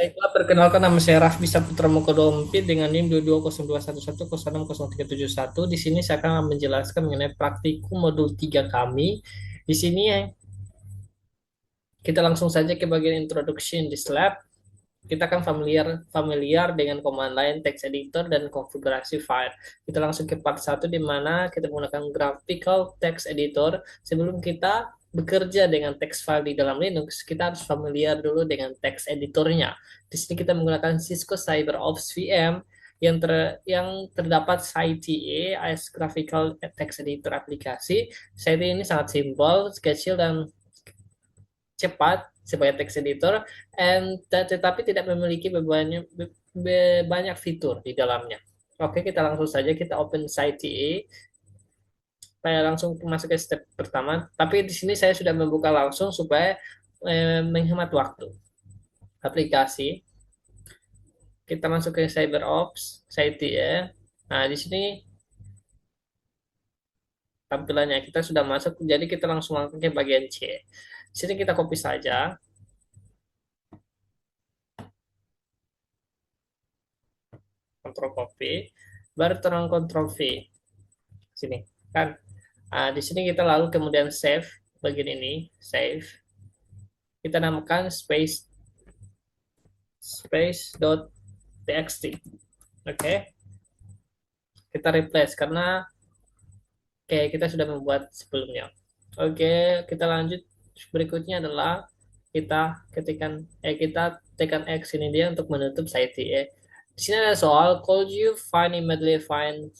Baiklah, perkenalkan nama saya Raffi Saputra Mokodompi dengan NIM 220211060371. Di sini saya akan menjelaskan mengenai praktikum modul 3 kami. Di sini kita langsung saja ke bagian introduction di lab. Kita akan familiar familiar dengan command line, text editor, dan konfigurasi file. Kita langsung ke part satu di mana kita menggunakan graphical text editor. Sebelum kita bekerja dengan text file di dalam Linux, kita harus familiar dulu dengan text editornya. Di sini kita menggunakan Cisco CyberOps VM yang terdapat CyTA as graphical text editor aplikasi. CyTA ini sangat simpel, kecil, dan cepat sebagai text editor, tetapi tidak memiliki banyak fitur di dalamnya. Oke, kita langsung saja kita open site TA. Saya langsung masuk ke step pertama. Tapi di sini saya sudah membuka langsung supaya menghemat waktu. Aplikasi, kita masuk ke CyberOps, site TA. Nah, di sini tampilannya kita sudah masuk, jadi kita langsung ke bagian C. Di sini kita copy saja, Ctrl copy, baru tekan Ctrl V. Sini kan. Di sini kita lalu kemudian save bagian ini, save. Kita namakan space.txt. Oke, kita replace karena kayak kita sudah membuat sebelumnya. Oke, kita lanjut. Berikutnya adalah kita tekan X ini dia untuk menutup site ya. Di sini ada soal, could you find immediately find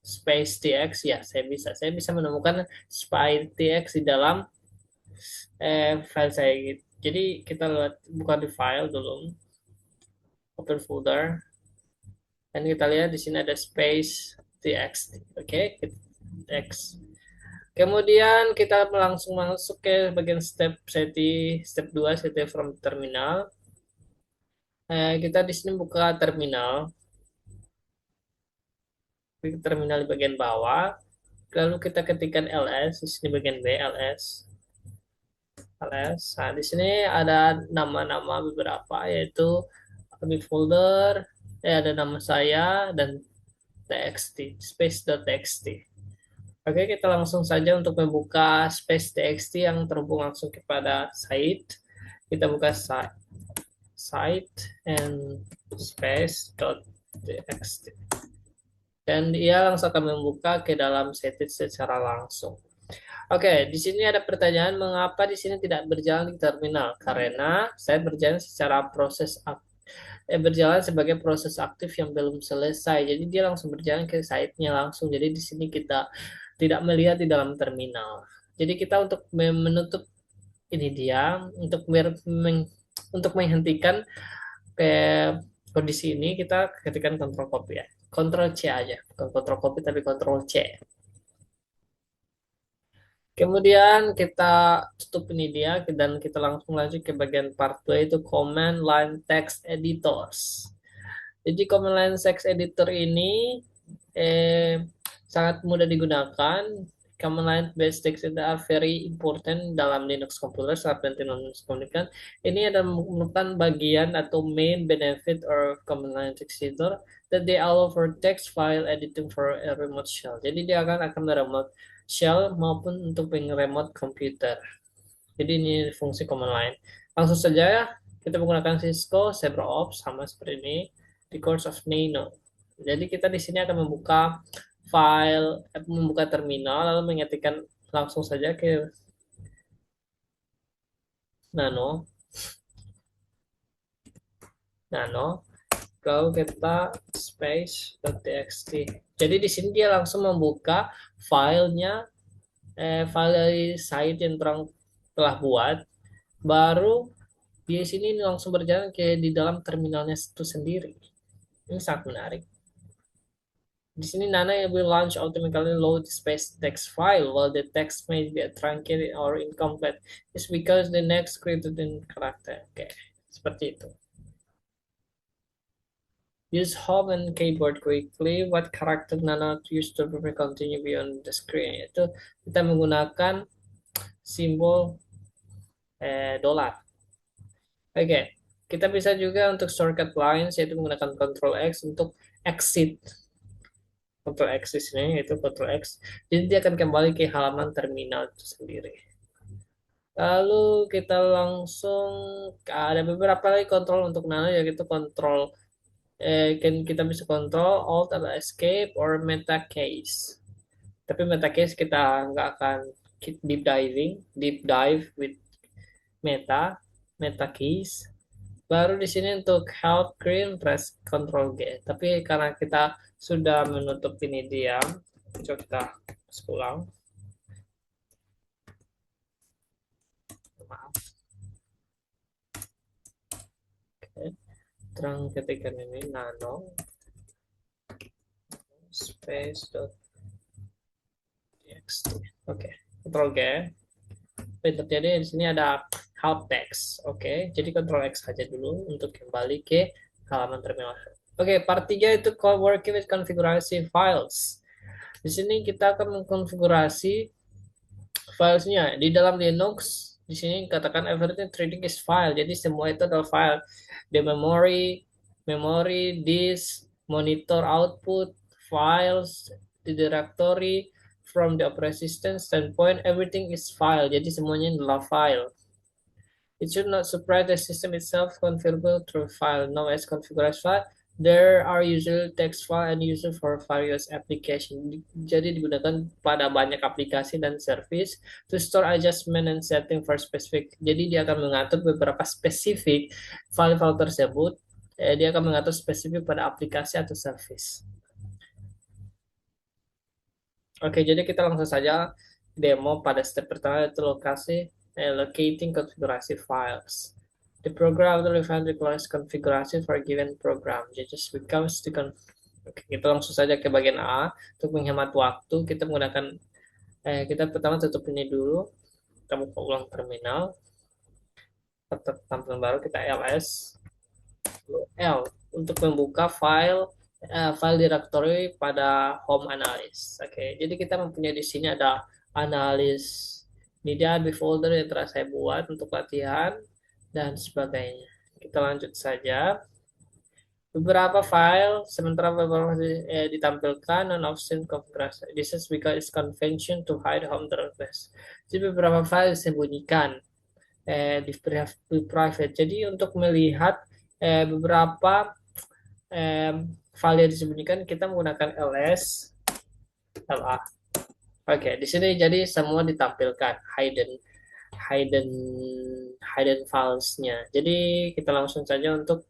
space tx? Ya, saya bisa. Saya bisa menemukan space tx di dalam file saya gitu. Jadi kita lihat, buka di file dulu, open folder, dan kita lihat di sini ada space txt. Oke, X. Kemudian kita langsung masuk ke bagian step 2 setting from terminal. Kita di sini buka terminal di bagian bawah. Lalu kita ketikkan ls di sini bagian B, ls. Nah, di sini ada nama-nama beberapa, yaitu di folder, ada nama saya dan txt, space.txt. Oke, kita langsung saja untuk membuka space.txt yang terhubung langsung kepada site. Kita buka site and space.txt. Dan dia langsung akan membuka ke dalam site secara langsung. Oke, di sini ada pertanyaan, mengapa di sini tidak berjalan di terminal? Karena saya berjalan sebagai proses aktif yang belum selesai. Jadi dia langsung berjalan ke site-nya langsung. Jadi di sini kita tidak melihat di dalam terminal. Jadi kita untuk menutup ini dia untuk menghentikan ke kondisi ini, kita ketikkan kontrol copy ya. Kontrol C aja, bukan kontrol copy tapi kontrol C. Kemudian kita tutup ini dia dan kita langsung lanjut ke bagian part 2, itu command line text editors. Jadi command line text editor ini eh, sangat mudah digunakan. Command line based text editor are very important dalam Linux computer, sangat penting dalam Linux computer. Ini adalah merupakan bagian atau main benefit or command line text editor that they allow for text file editing for a remote shell. Jadi dia akan remote shell maupun untuk remote computer. Jadi ini fungsi command line. Langsung saja ya, kita menggunakan Cisco CyberOps sama seperti ini di course of Nano. Jadi kita di sini akan membuka terminal, lalu mengetikkan langsung saja ke nano, nano, lalu kita space.txt. Jadi di sini dia langsung membuka filenya, file dari site yang telah buat, baru di sini langsung berjalan ke di dalam terminalnya itu sendiri. Ini sangat menarik. Di sini Nana will launch automatically load space text file while the text may be truncated or incomplete. It's because the next created in character. Oke, seperti itu. Use home and keyboard quickly. What character Nana use to continue beyond the screen? Itu kita menggunakan simbol dolar. Oke. Kita bisa juga untuk shortcut lines yaitu menggunakan Ctrl X untuk exit. Ctrl X di sini yaitu Ctrl X. Jadi dia akan kembali ke halaman terminal itu sendiri. Lalu kita langsung ada beberapa lagi kontrol untuk nano yaitu kontrol kan kita bisa kontrol Alt atau Escape or Meta Case. Tapi Meta Case kita nggak akan deep dive with Meta Keys. Baru di sini untuk help screen press Ctrl G. Tapi karena kita sudah menutup ini diam, coba kita ulang. Maaf. Oke. Terang ketikkan ini nano space.txt. Oke, Ctrl G. Yang terjadi di sini ada help text. Oke, jadi Ctrl X saja dulu untuk kembali ke halaman terminal. Oke, part 3 itu working with konfigurasi files. Di sini kita akan mengkonfigurasi filesnya di dalam Linux. Di sini katakan everything trading is file. Jadi semua itu adalah file. The memory, disk, monitor output, files, the directory, from the operating system standpoint, everything is file. Jadi semuanya adalah file. It should not surprise the system itself configurable through file. Now as configuration file, there are usually text file and user for various application. Jadi digunakan pada banyak aplikasi dan service to store adjustment and setting for specific. Jadi dia akan mengatur beberapa spesifik file-file tersebut. Dia akan mengatur spesifik pada aplikasi atau service. Oke, jadi kita langsung saja demo pada step pertama yaitu lokasi locating konfigurasi files. The program will define requires configuration for a given program. Just becomes the Oke, kita langsung saja ke bagian A. Untuk menghemat waktu, kita menggunakan kita pertama tutup ini dulu. Kita buka ulang terminal. Tampilan baru kita ls L untuk membuka file directory pada home analysis. Oke, jadi kita mempunyai di sini ada analis media di folder yang telah saya buat untuk latihan dan sebagainya. Kita lanjut saja. Beberapa file sementara beberapa ditampilkan non-option configuration. This is because it's convention to hide home directories. Jadi beberapa file disembunyikan di private. Jadi untuk melihat beberapa file yang disembunyikan kita menggunakan la. Oke, di sini jadi semua ditampilkan hidden hidden filesnya. Jadi kita langsung saja untuk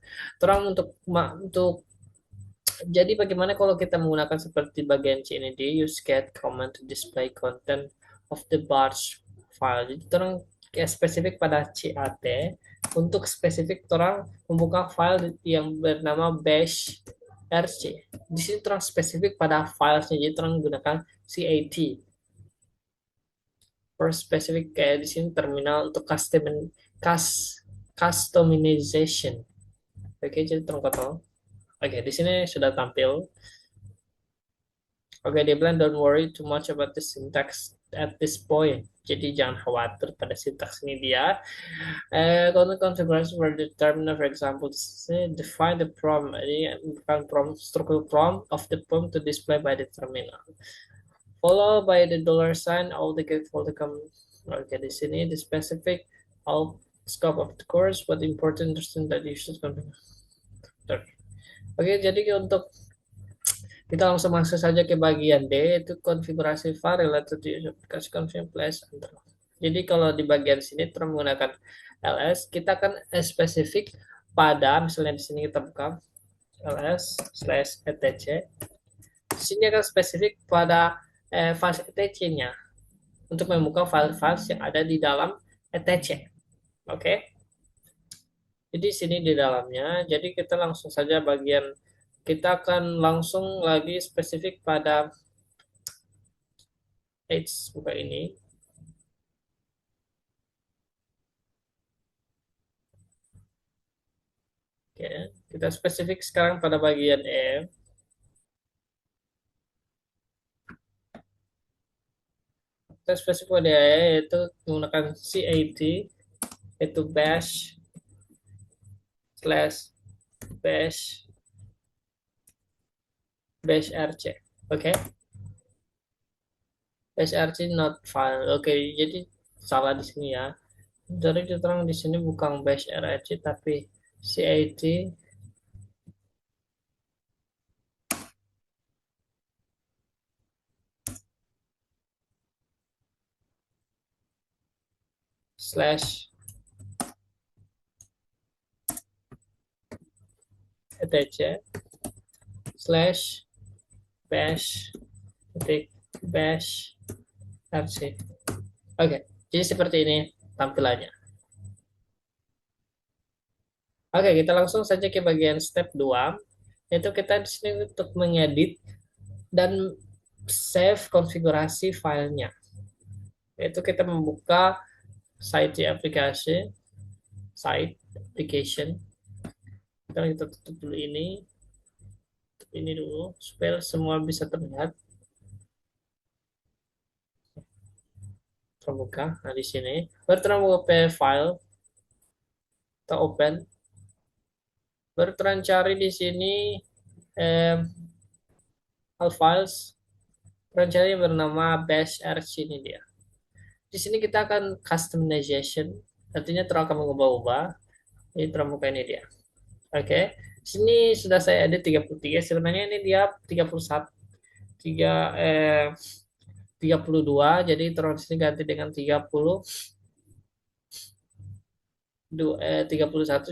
jadi bagaimana kalau kita menggunakan seperti bagian C ini di use get command to display content of the batch file. Jadi orang spesifik pada CAT untuk spesifik orang membuka file yang bernama bash rc. Di sini orang spesifik pada filesnya, jadi orang menggunakan CAT. For specific kayak di sini terminal untuk customization. Oke, jadi terang. Oke, di sini sudah tampil. Oke, dia bilang don't worry too much about the syntax at this point. Jadi jangan khawatir pada sintaks ini dia. Content configuration for the terminal, for example, define the prompt. Jadi define prompt structure prompt of the prompt to display by the terminal. Follow by the dollar sign all the folder come. Oke, di sini the specific all scope of the course, but important understand that you should configure. Oke, jadi untuk kita langsung masuk saja ke bagian D, itu konfigurasi file related to application config place. Jadi kalau di bagian sini terus menggunakan ls, kita akan spesifik pada, misalnya di sini kita buka ls/etc. Di sini akan spesifik pada file etc-nya untuk membuka file-file yang ada di dalam etc. Oke. Jadi sini di dalamnya. Jadi kita langsung saja bagian kita akan langsung lagi spesifik pada buka ini. Oke, kita spesifik sekarang pada bagian E. Kita spesifik pada E yaitu menggunakan CAT, yaitu bash slash bash rc. Oke, bash rc not file. Oke, jadi salah di sini ya. Jadi diterang di sini bukan bash rc tapi cat slash etc slash bash titik bash rc. Oke, jadi seperti ini tampilannya. Oke, kita langsung saja ke bagian step 2, yaitu kita di sini untuk mengedit dan save konfigurasi filenya. Yaitu kita membuka site aplikasi, site application. Sekarang kita tutup dulu ini dulu supaya semua bisa terlihat terbuka. Nah, di sini baru terbuka file, kita open, baru cari di sini eh, all files, cari yang bernama bash rc ini dia. Di sini kita akan customization, artinya terus akan mengubah-ubah. Ini terbuka ini dia. Oke, sini sudah saya edit 33. Sebenarnya ini dia 31, 3 32. Jadi terus ini ganti dengan 31,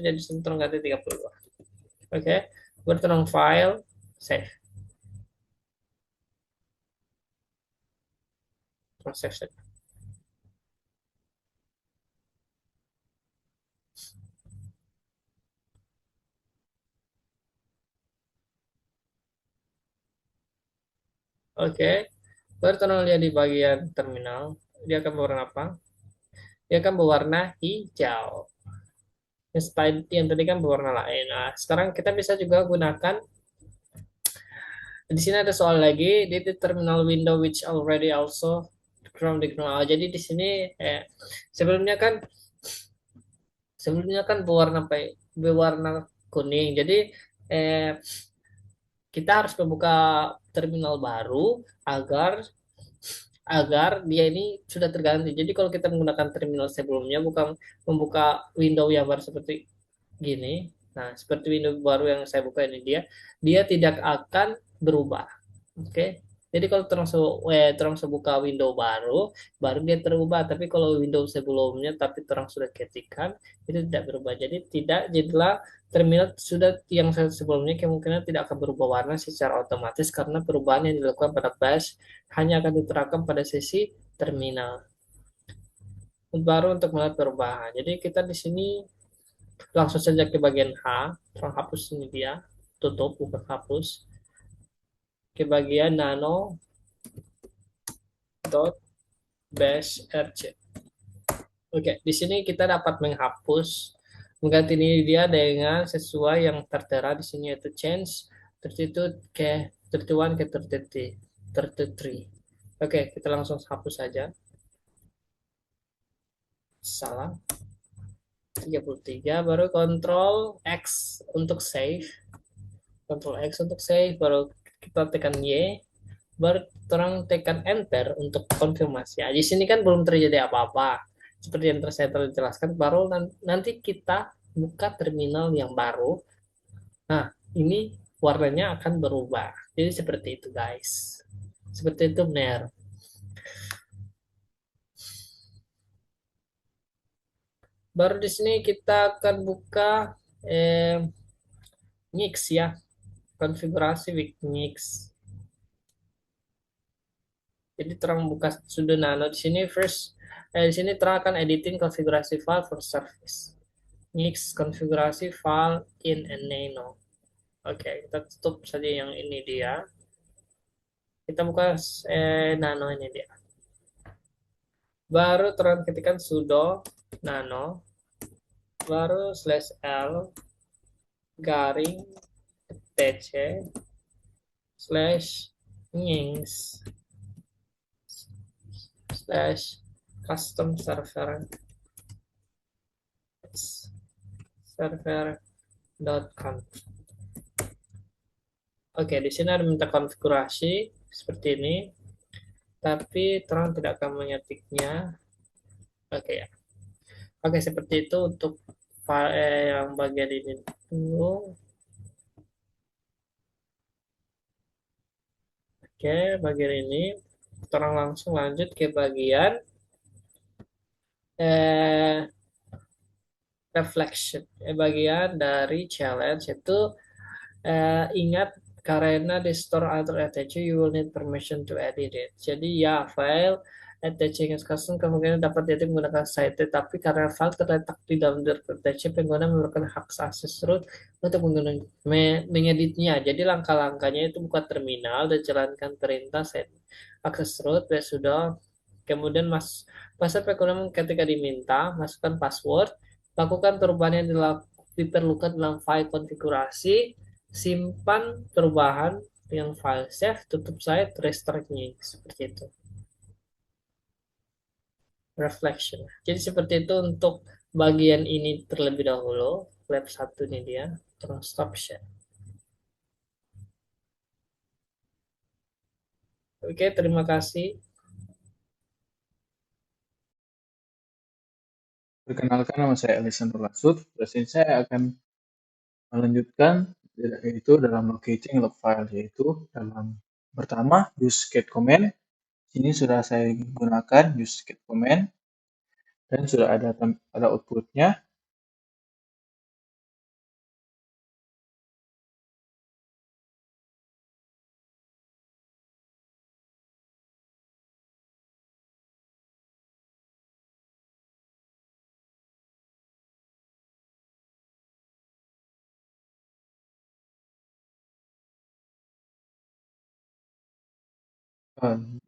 jadi sini terus ganti 32. Oke, bertenang file, save, save. Oke, bertenang lihat di bagian terminal, dia akan berwarna apa? Dia akan berwarna hijau. Yang tadi kan berwarna lain. Nah, sekarang kita bisa juga gunakan. Di sini ada soal lagi di terminal window which already also from the ground. Jadi di sini sebelumnya kan berwarna apa? Berwarna kuning. Jadi eh, kita harus membuka terminal baru agar agar dia ini sudah terganti. Jadi kalau kita menggunakan terminal sebelumnya bukan membuka window yang baru seperti gini. Nah, seperti window baru yang saya buka ini dia tidak akan berubah. Oke. Jadi kalau terang buka window baru, baru dia terubah. Tapi kalau window sebelumnya, tapi terang sudah ketikan, itu tidak berubah. Jadi jadilah terminal sudah yang sebelumnya kemungkinan tidak akan berubah warna secara otomatis karena perubahan yang dilakukan pada bash hanya akan diterapkan pada sisi terminal. Baru untuk melihat perubahan. Jadi kita di sini langsung saja ke bagian H, terang hapus ini dia, tutup bukan hapus. Ke bagian nano dot bash rc. Oke, di sini kita dapat menghapus, mengganti ini dia dengan sesuai yang tertera di sini yaitu change 32 ke 31 ke 33. Oke, kita langsung hapus saja. Salah. 33 baru Ctrl X untuk save. Ctrl X untuk save baru kita tekan Y, baru terang tekan enter untuk konfirmasi. Nah, di sini kan belum terjadi apa-apa. Seperti yang saya telah jelaskan, baru nanti kita buka terminal yang baru. Nah, ini warnanya akan berubah. Jadi seperti itu, guys. Seperti itu, benar. Baru di sini kita akan buka eh, Nix ya, konfigurasi with Nix. Jadi terang buka sudo nano di sini di sini terang akan editing konfigurasi file for service. Nix konfigurasi file in a nano. Oke, kita tutup saja yang ini dia. Kita buka nano ini dia. Baru terang ketikkan sudo nano, baru slash l garing tc slash nings slash custom server .conf. Oke, di sini ada minta konfigurasi seperti ini, tapi terang tidak akan mengetiknya. Oke ya. Oke, seperti itu untuk file yang bagian ini dulu. Oke, bagian ini. Terang langsung lanjut ke bagian eh, reflection. Bagian dari challenge itu ingat karena di store other attached you will need permission to edit it. Jadi ya file attaching as custom kemungkinan dapat diedit menggunakan site, tapi karena file terletak di dalam directory attached, pengguna memerlukan hak akses root untuk mengeditnya. Jadi langkah-langkahnya itu buka terminal dan jalankan perintah set akses root sudah. Kemudian password pengguna ketika diminta masukkan password, lakukan perubahan yang diperlukan dalam file konfigurasi, simpan perubahan dengan file save, tutup site, restart new, seperti itu. Reflection. Jadi seperti itu untuk bagian ini terlebih dahulu. Lab 1 ini dia. Terus stop share. Oke, terima kasih. Perkenalkan, nama saya Alessandro Lasut. Di sini saya akan melanjutkan yaitu dalam locating log file, yaitu dalam pertama use get command. Sini sudah saya gunakan use get command dan sudah ada outputnya.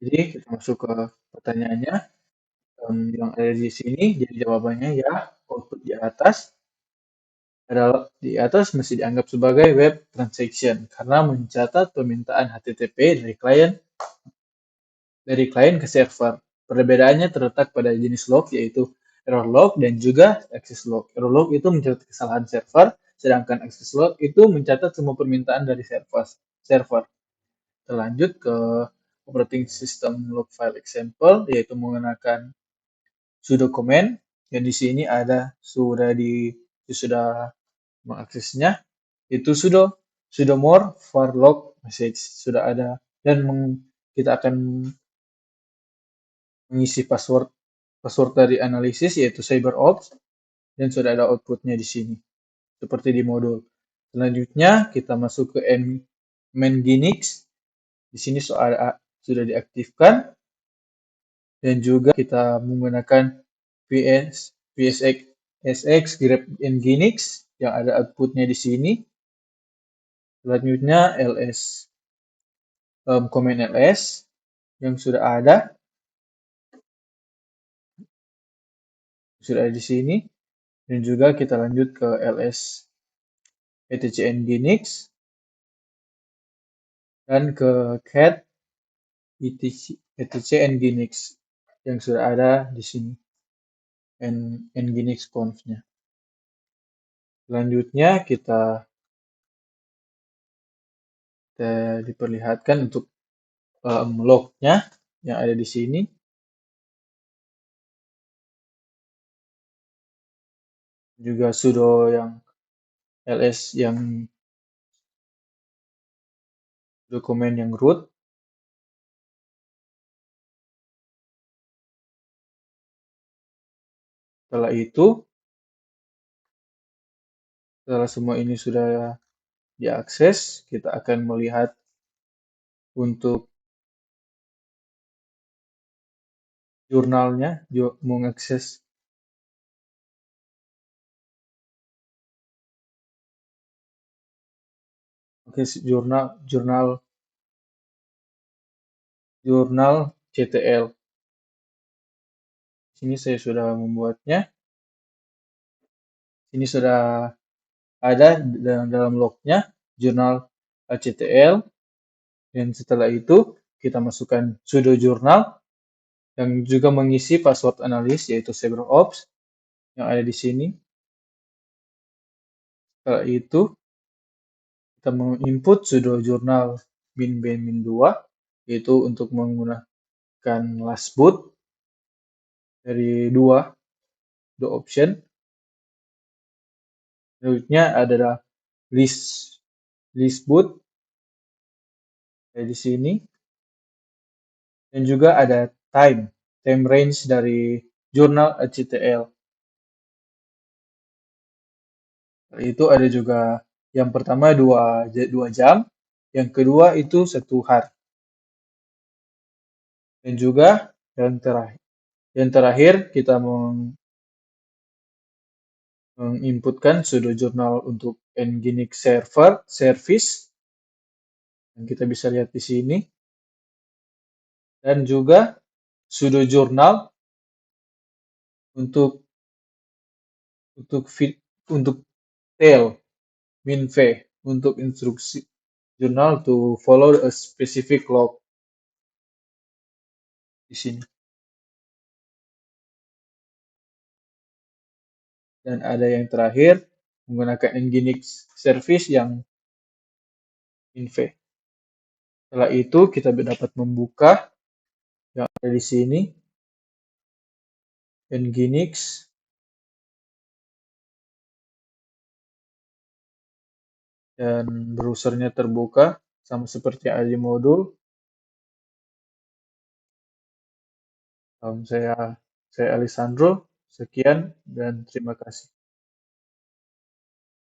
Jadi kita masuk ke pertanyaannya. Yang ada di sini, jadi jawabannya ya output di atas adalah di atas mesti dianggap sebagai web transaction karena mencatat permintaan HTTP dari klien ke server. Perbedaannya terletak pada jenis log, yaitu error log dan juga access log. Error log itu mencatat kesalahan server, sedangkan access log itu mencatat semua permintaan dari server. Terlanjut ke operating system log file example, yaitu menggunakan sudo command. Dan di sini sudah mengaksesnya, itu sudo more for log message sudah ada, dan kita akan mengisi password dari analisis yaitu CyberOps, dan sudah ada outputnya di sini seperti di modul. Selanjutnya kita masuk ke nginx. Di sini sudah diaktifkan, dan juga kita menggunakan PSX grep nginx yang ada outputnya di sini. Selanjutnya command ls yang sudah ada di sini, dan juga kita lanjut ke ls etc nginx dan ke cat etc nginx yang sudah ada di sini, nginx conf-nya. Selanjutnya kita diperlihatkan untuk log-nya yang ada di sini. Juga sudo yang ls yang dokumen yang root. Setelah itu, setelah semua ini sudah diakses, kita akan melihat untuk jurnalnya, mengakses jurnal CTL. Sini saya sudah membuatnya. Ini sudah ada dalam lognya jurnal CTL, dan setelah itu kita masukkan sudo jurnal yang juga mengisi password analis yaitu CyberOps yang ada di sini. Setelah itu kita menginput sudo jurnal min b min 2 yaitu untuk menggunakan last boot dari dua option. Berikutnya adalah list list boot di sini, dan juga ada time range dari jurnal HTTL. Itu ada juga yang pertama 2 jam, yang kedua itu 1 hari. Dan juga yang terakhir kita menginputkan sudo jurnal untuk Nginx server service yang kita bisa lihat di sini, dan juga sudo jurnal untuk untuk tail min-v untuk instruksi jurnal to follow a specific log di sini. Dan ada yang terakhir menggunakan Nginx service yang min-v. Setelah itu kita dapat membuka yang ada di sini Nginx, dan browsernya terbuka sama seperti ada di modul. Saya Alessandro, sekian dan terima kasih.